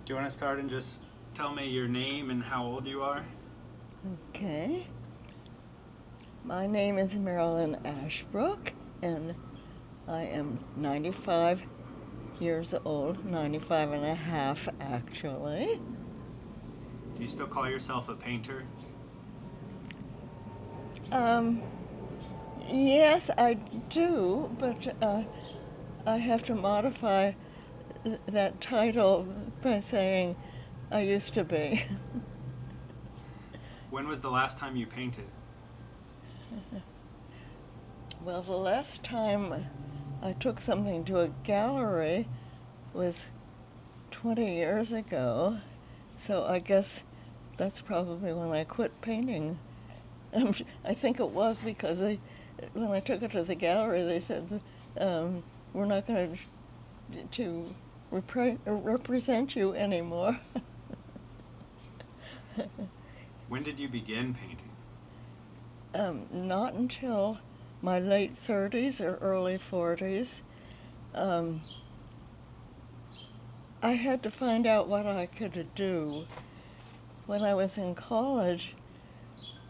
Do you want to start and just tell me your name and how old you are? Okay. My name is Marilyn Ashbrook, and I am 95 years old, 95 and a half actually. Do you still call yourself a painter? Um, yes, I do, but I have to modify that title by saying I used to be. When was the last time you painted? Well, the last time I took something to a gallery was 20 years ago, so I guess that's probably when I quit painting. I think it was because when I took it to the gallery, they said, "We're not going to represent you anymore." When did you begin painting? Not until my late 30s or early 40s. Um, I had to find out what I could do. When I was in college,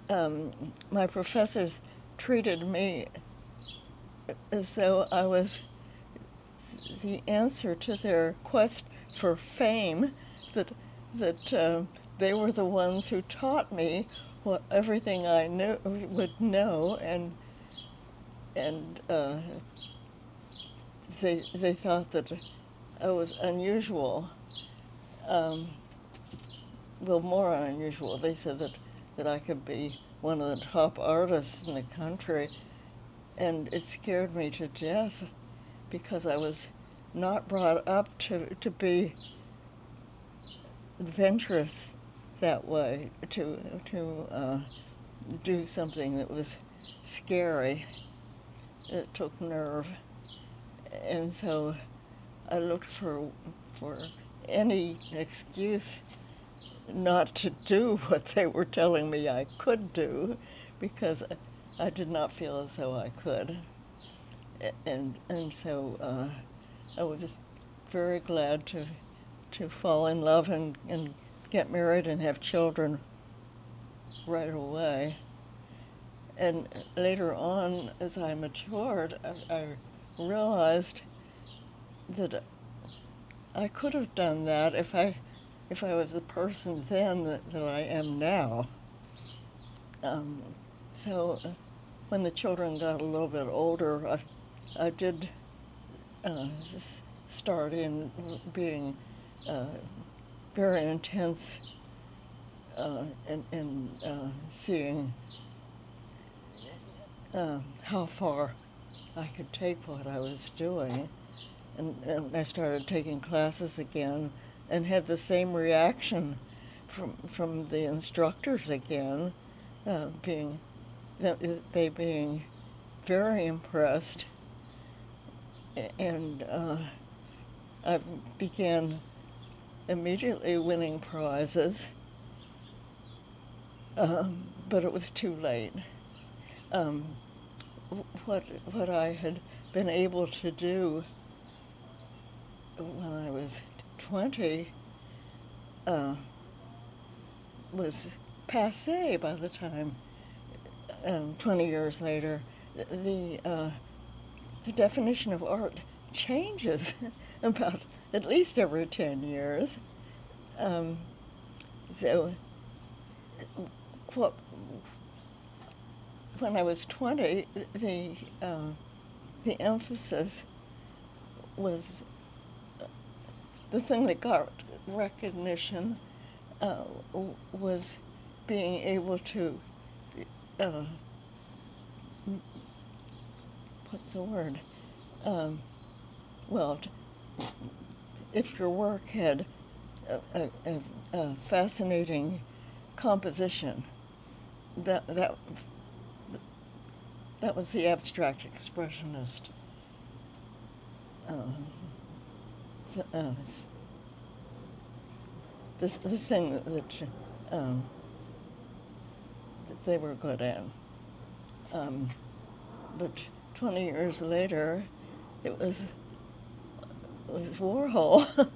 my professors treated me as though I was the answer to their quest for fame, that they were the ones who taught me what everything I knew would know, and they thought that I was unusual. Um, well, more unusual. They said that I could be one of the top artists in the country, and it scared me to death because I was not brought up to be adventurous that way, to do something that was scary. It took nerve, and so I looked for any excuse not to do what they were telling me I could do, because I did not feel as though I could. And so I was just very glad to fall in love and get married and have children right away. And later on, as I matured, I realized that I could have done that if I was the person then that I am now. Um, so when the children got a little bit older, I did start in being uh, very intense in seeing how far I could take what I was doing. And I started taking classes again and had the same reaction from the instructors again, being they being very impressed, and I began immediately winning prizes, but it was too late. Um, what I had been able to do when I was 20 uh, was passe by the time, 20 years later. The definition of art changes about at least every 10 years. Um, so what, when I was 20, the emphasis was the thing that got recognition was being able to, uh, what's the word? Um, well, if your work had a fascinating composition, that that that was the abstract expressionist. Uh, th- uh, the thing um, that they were good at. Um, but 20 years later, it was Warhol.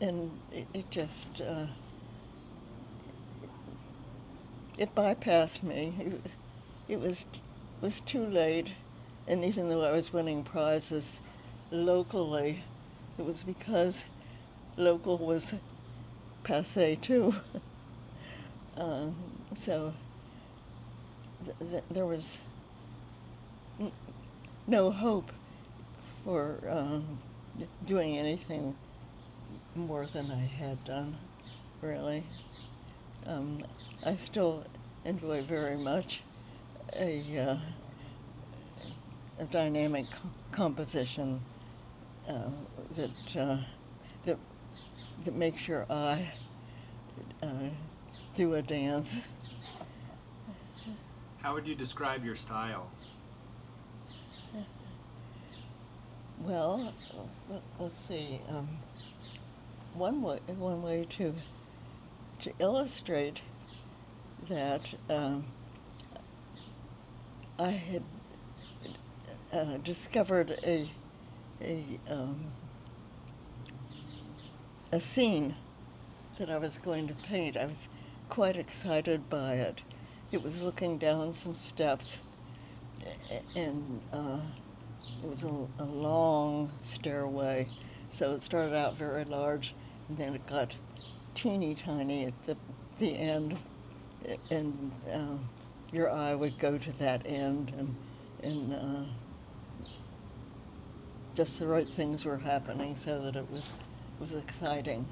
and it just it bypassed me. It was too late, and even though I was winning prizes locally, it was because local was passé too. uh, so there was no hope for doing anything more than I had done, really. I still enjoy very much a dynamic composition uh, that, that that makes your eye uh, do a dance. How would you describe your style? Well, let's see. One way to illustrate that, I had discovered a um, a scene that I was going to paint. I was quite excited by it. It was looking down some steps, and it was a long stairway. So it started out very large, and then it got teeny tiny at the end, and your eye would go to that end, and just the right things were happening so that it was exciting.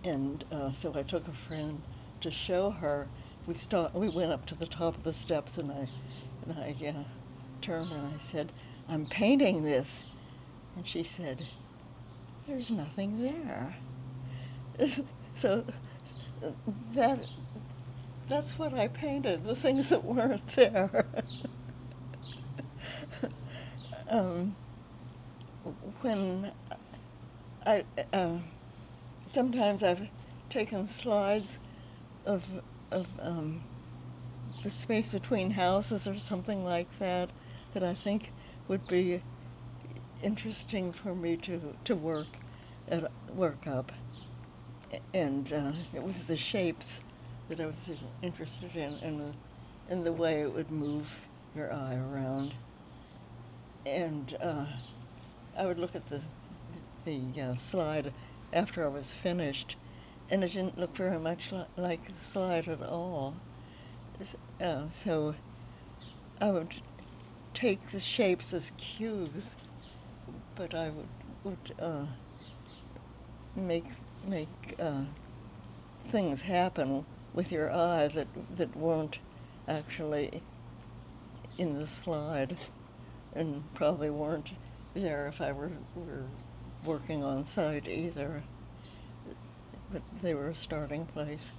And so I took a friend to show her. We went up to the top of the steps, and I turned and I said, "I'm painting this," and she said, "There's nothing there." So that's what I painted, the things that weren't there. um, when I sometimes I've taken slides of the space between houses or something like that I think would be interesting for me to work up. And it was the shapes that I was interested in, and the way it would move your eye around. And I would look at the slide after I was finished, and it didn't look very much like the slide at all. So I would take the shapes as cues, but I would make things happen with your eye that weren't actually in the slide, and probably weren't there if I were working on site either. But they were a starting place.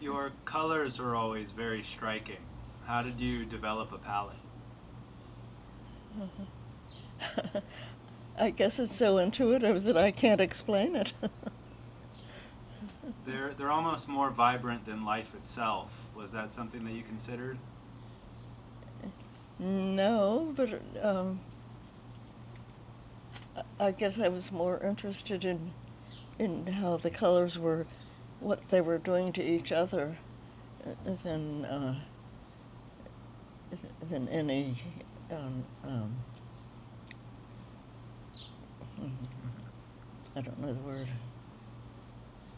Your colors are always very striking. How did you develop a palette? I guess it's so intuitive that I can't explain it. They're almost more vibrant than life itself. Was that something that you considered? No, but I guess I was more interested in how the colors were, what they were doing to each other, than any I don't know the word.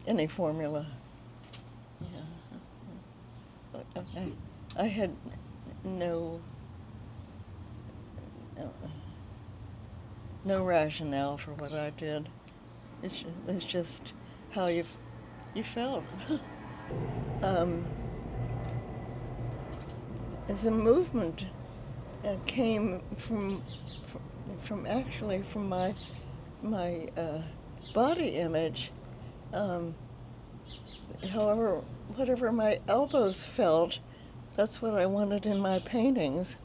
Any formula. Yeah. I had no rationale for what I did. It's just how you felt. The movement came from actually from my body image. However, whatever my elbows felt, that's what I wanted in my paintings.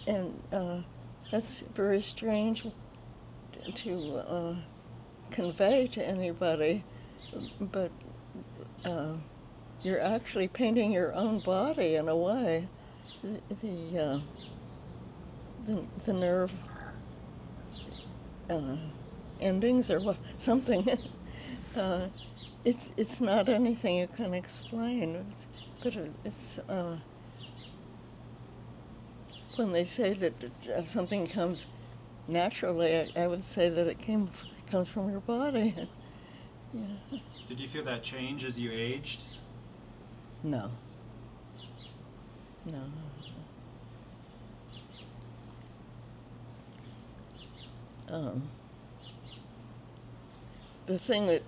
And that's very strange to convey to anybody, but you're actually painting your own body in a way. The nerve endings or what something. uh, it's not anything you can explain, but it's when they say that something comes naturally, I would say that it comes from your body. Yeah. Did you feel that change as you aged? No. No. Um, the thing that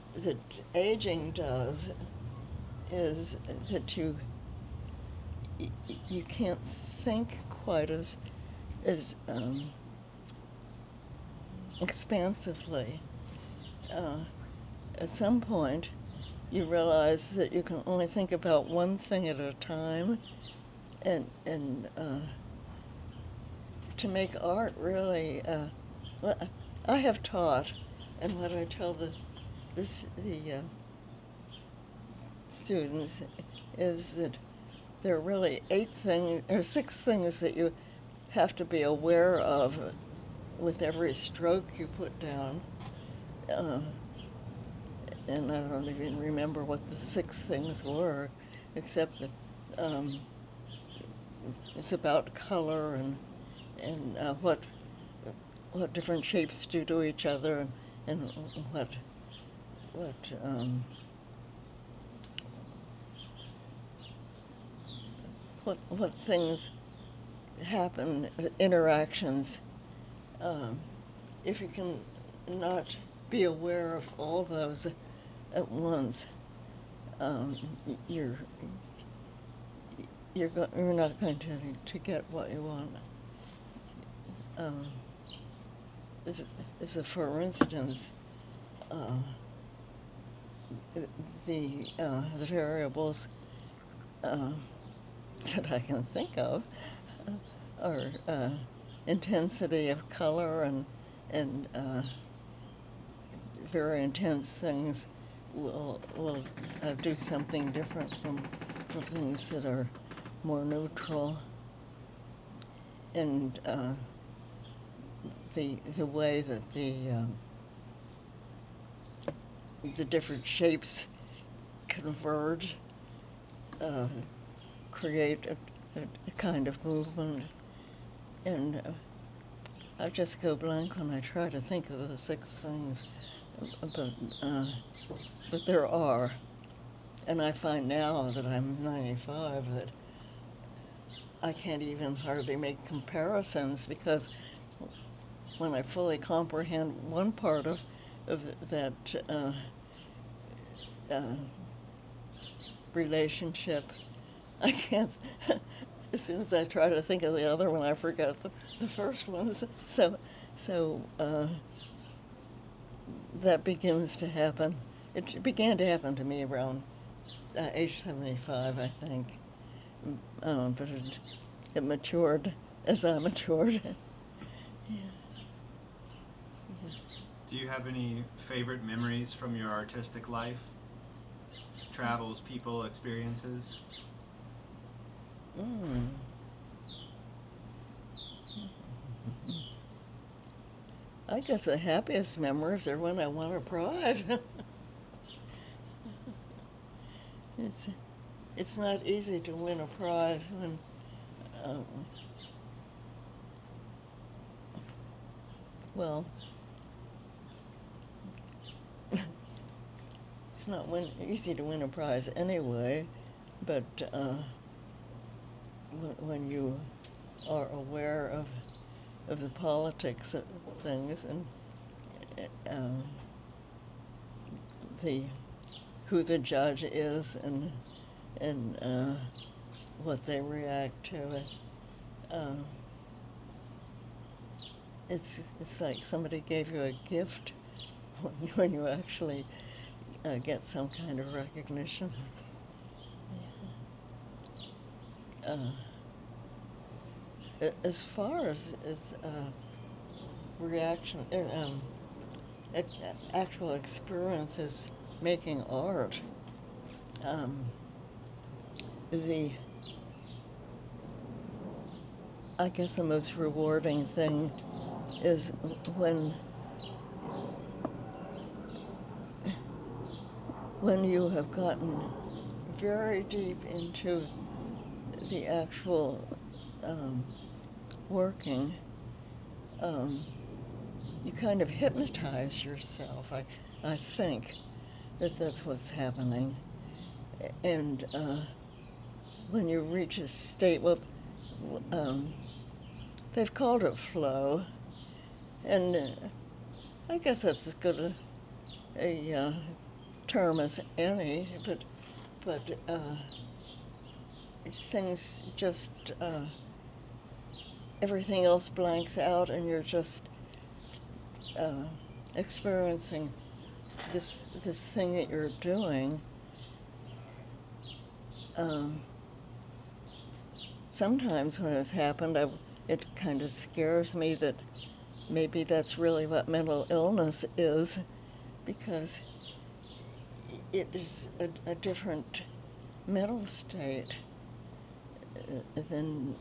aging does is that you can't think quite as expansively. Uh, at some point, you realize that you can only think about one thing at a time, and to make art really. Well, I have taught, and what I tell the students is that there are really 8 things or 6 things that you have to be aware of with every stroke you put down. Uh, and I don't even remember what the 6 things were, except that it's about color and what different shapes do to each other, and what what things happen, interactions. Um, if you can not be aware of all those at once, um, you're you're not going to get what you want. Um, for instance, uh, the variables uh, that I can think of are intensity of color and very intense things will do something different from things that are more neutral, and the way that the different shapes converge uh, create a kind of movement, and I just go blank when I try to think of the 6 things, but uh, but there are, and I find now that I'm 95 that I can't even hardly make comparisons, because when I fully comprehend one part of that uh, relationship, I can't. As soon as I try to think of the other one, I forget the first one. So that begins to happen. It began to happen to me around age 75, I think. But it matured as I matured. Yeah. Yeah. Do you have any favorite memories from your artistic life? Travels, people, experiences? Mm. I guess the happiest memories are when I won a prize. it's it's not easy to win a prize when um, well, it's not easy to win a prize anyway, but when you are aware of the politics of things, and um, the who the judge is, and what they react to it. Um, it's like somebody gave you a gift when you actually get some kind of recognition. Uh, as far as reaction, actual experiences making art, um, the I guess the most rewarding thing is when when you have gotten very deep into the actual working, you kind of hypnotize yourself. I think that that's what's happening. And when you reach a state, well, they've called it flow, and I guess that's as good a term as any, but things just, everything else blanks out, and you're just experiencing this thing that you're doing. Sometimes when it's happened, it kind of scares me that maybe that's really what mental illness is, because it is a different mental state than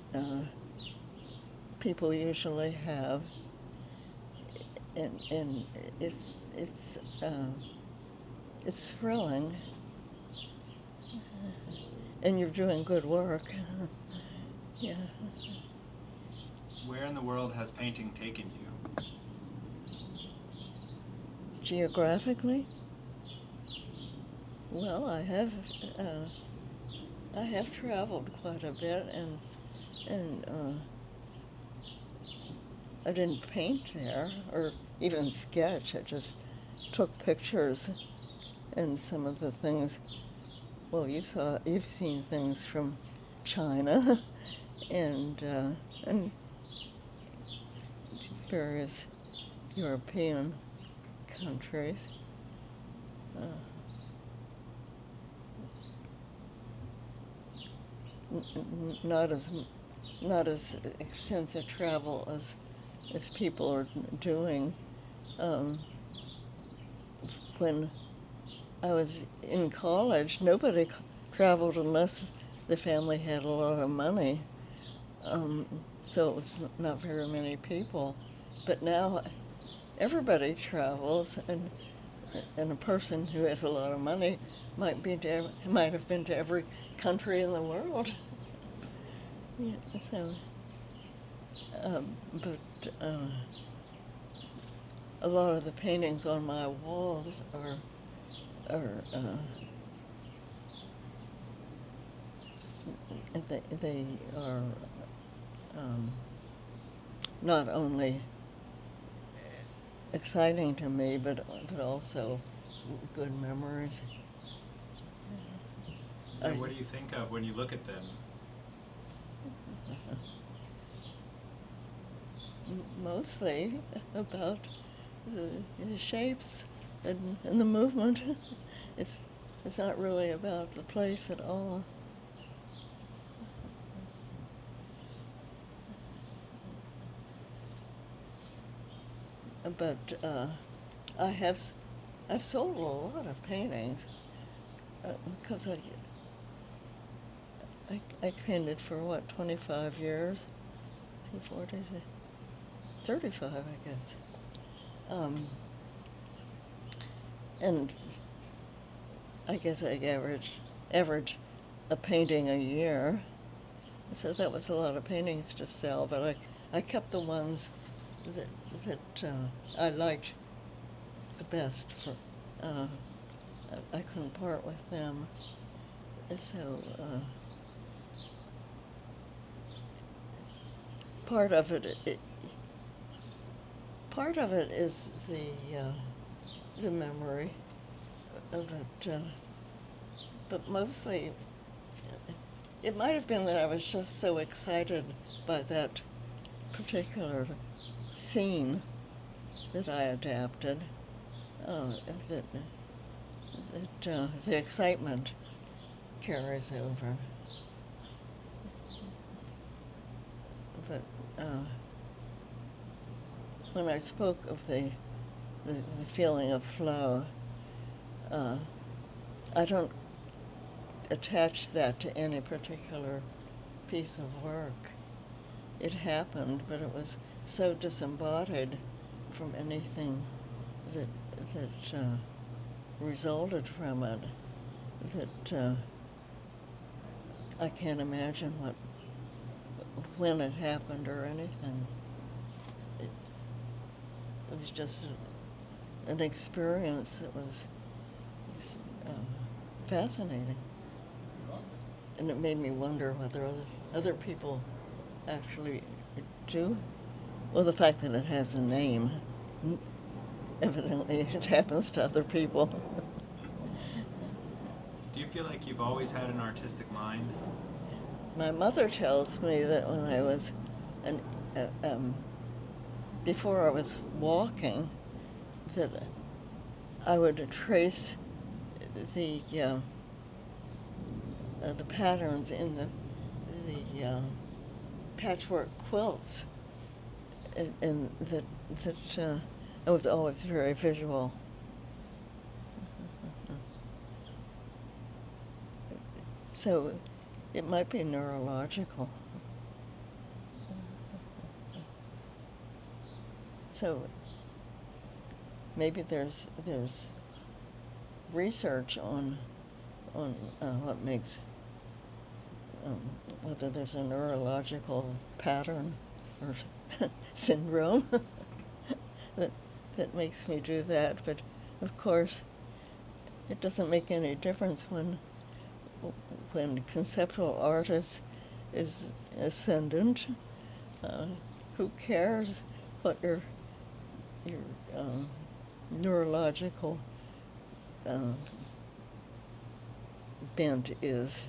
people usually have, and it's thrilling, and you're doing good work. Yeah. Where in the world has painting taken you? Geographically? Well, I have traveled quite a bit, and I didn't paint there or even sketch. I just took pictures, and some of the things. Well, you've seen things from China, and various European countries. Not as extensive travel as people are doing. When I was in college, nobody traveled unless the family had a lot of money. So it was not very many people. But now everybody travels, and a person who has a lot of money might have been to every country in the world. Yeah, so, but a lot of the paintings on my walls are they are not only exciting to me, but also good memories. And what do you think of when you look at them? Mostly about the shapes and the movement. It's not really about the place at all. But I've sold a lot of paintings because I painted for what, 25 years, 40, 35, I guess. And I guess I average a painting a year. So that was a lot of paintings to sell, but I kept the ones that I liked the best. I couldn't part with them. So part of it is the memory of it, but mostly it might have been that I was just so excited by that particular scene that I adapted, that the excitement carries over. But when I spoke of the feeling of flow, I don't attach that to any particular piece of work. It happened, but it was so disembodied from anything that resulted from it that I can't imagine when it happened or anything. It was just an experience that was fascinating. And it made me wonder whether other people actually do. Well, the fact that it has a name, evidently it happens to other people. Do you feel like you've always had an artistic mind? My mother tells me that when I was, before I was walking, that I would trace the patterns in the patchwork quilts, and that I was always very visual. So it might be neurological. So maybe there's research on what makes whether there's a neurological pattern or syndrome that makes me do that. But of course, it doesn't make any difference when conceptual art is ascendant. Who cares what your neurological bent is?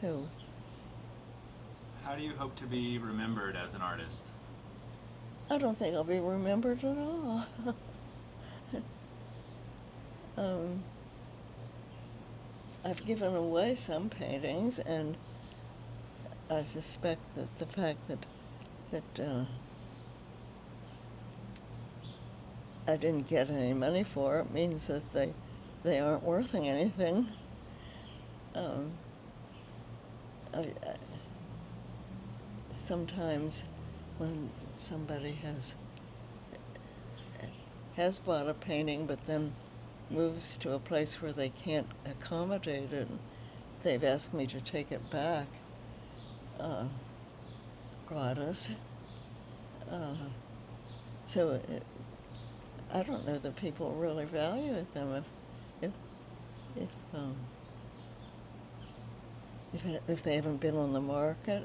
So. How do you hope to be remembered as an artist? I don't think I'll be remembered at all. I've given away some paintings, and I suspect that the fact that I didn't get any money for it means that they aren't worth anything. Sometimes when somebody has bought a painting but then moves to a place where they can't accommodate it, they've asked me to take it back gratis. So I don't know that people really value them if they haven't been on the market.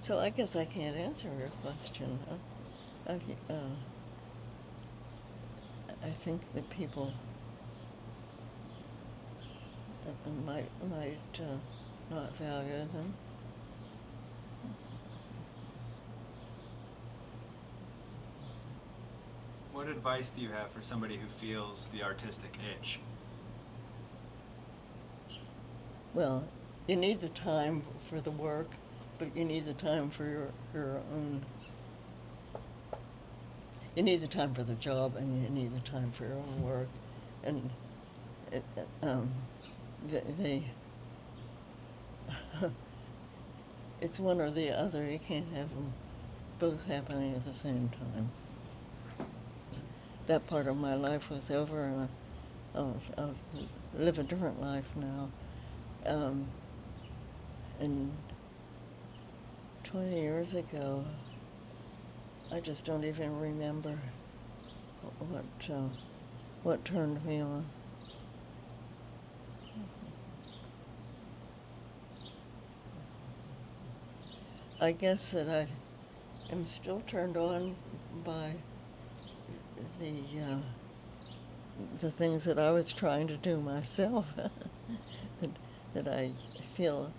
So I guess I can't answer your question. I think that people might not value them. What advice do you have for somebody who feels the artistic itch? Well, you need the time for the work, but you need the time for your own. You need the time for the job, and you need the time for your own work, and they it's one or the other. You can't have them both happening at the same time. That part of my life was over, and I'll live a different life now. And 20 years ago, I just don't even remember what turned me on. I guess that I am still turned on by the things that I was trying to do myself. that I feel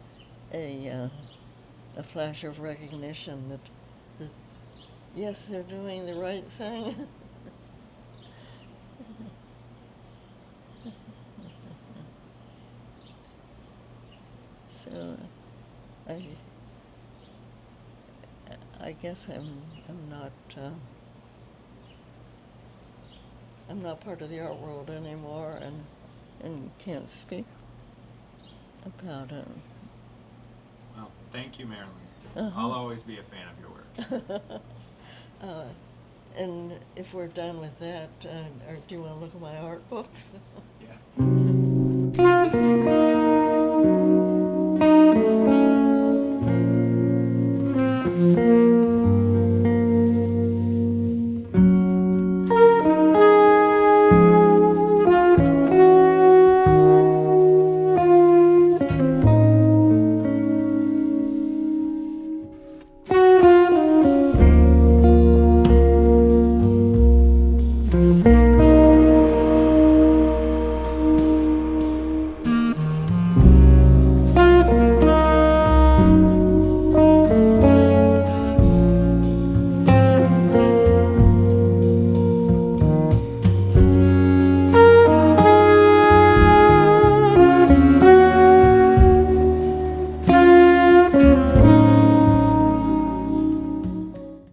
a flash of recognition that yes, they're doing the right thing. So I guess I'm not part of the art world anymore, and can't speak about it. Well, thank you, Marilyn. Uh-huh. I'll always be a fan of your work. And if we're done with that, or do you want to look at my art books? Yeah.